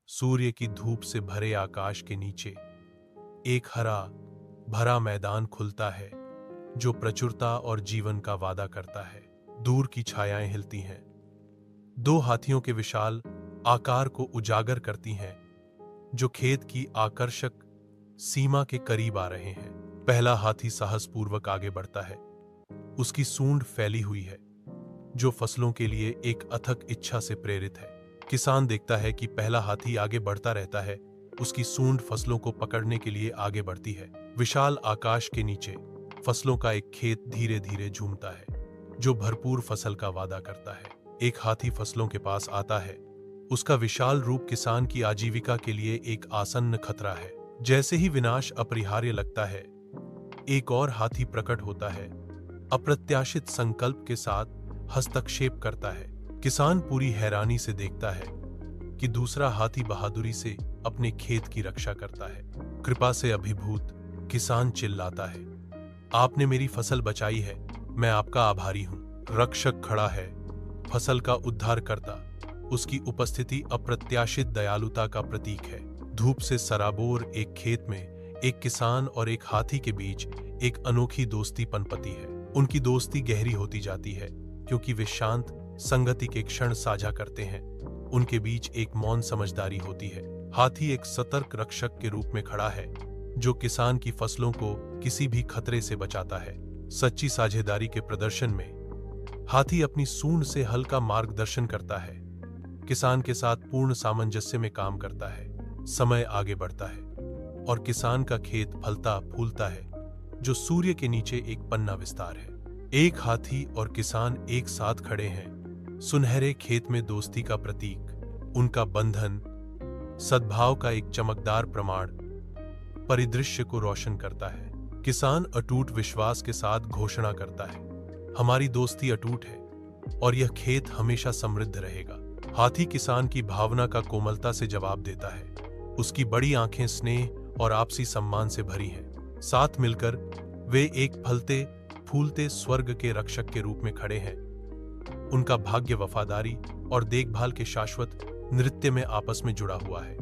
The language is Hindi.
सूर्य की धूप से भरे आकाश के नीचे एक हरा भरा मैदान खुलता है जो प्रचुरता और जीवन का वादा करता है। दूर की छायाएं हिलती हैं, दो हाथियों के विशाल आकार को उजागर करती हैं जो खेत की आकर्षक सीमा के करीब आ रहे हैं। पहला हाथी साहसपूर्वक आगे बढ़ता है, उसकी सूंड फैली हुई है जो फसलों के लिए एक अथक इच्छा से प्रेरित है। किसान देखता है कि पहला हाथी आगे बढ़ता रहता है, उसकी सूंड फसलों को पकड़ने के लिए आगे बढ़ती है। विशाल आकाश के नीचे फसलों का एक खेत धीरे धीरे झूमता है जो भरपूर फसल का वादा करता है। एक हाथी फसलों के पास आता है, उसका विशाल रूप किसान की आजीविका के लिए एक आसन्न खतरा है। जैसे ही विनाश अपरिहार्य लगता है, एक और हाथी प्रकट होता है, अप्रत्याशित संकल्प के साथ हस्तक्षेप करता है। किसान पूरी हैरानी से देखता है कि दूसरा हाथी बहादुरी से अपने खेत की रक्षा करता है। कृपा से अभिभूत किसान चिल्लाता है, आपने मेरी फसल बचाई है, मैं आपका आभारी हूं। रक्षक खड़ा है, फसल का उद्धार करता, उसकी उपस्थिति अप्रत्याशित दयालुता का प्रतीक है। धूप से सराबोर एक खेत में एक किसान और एक हाथी के बीच एक अनोखी दोस्ती पनपती है। उनकी दोस्ती गहरी होती जाती है क्योंकि वे शांत संगति के क्षण साझा करते हैं। उनके बीच एक मौन समझदारी होती है। हाथी एक सतर्क रक्षक के रूप में खड़ा है जो किसान की फसलों को किसी भी खतरे से बचाता है। सच्ची साझेदारी के प्रदर्शन में हाथी अपनी सूंड से हल्का मार्गदर्शन करता है, किसान के साथ पूर्ण सामंजस्य में काम करता है। समय आगे बढ़ता है और किसान का खेत फलता फूलता है जो सूर्य के नीचे एक पन्ना विस्तार है। एक हाथी और किसान एक साथ खड़े हैं, सुनहरे खेत में दोस्ती का प्रतीक। उनका बंधन सद्भाव का एक चमकदार प्रमाण परिदृश्य को रोशन करता है। किसान अटूट विश्वास के साथ घोषणा करता है, हमारी दोस्ती अटूट है और यह खेत हमेशा समृद्ध रहेगा। हाथी किसान की भावना का कोमलता से जवाब देता है, उसकी बड़ी आंखें स्नेह और आपसी सम्मान से भरी हैं। साथ मिलकर वे एक फलते फूलते स्वर्ग के रक्षक के रूप में खड़े हैं। उनका भाग्य वफादारी और देखभाल के शाश्वत नृत्य में आपस में जुड़ा हुआ है।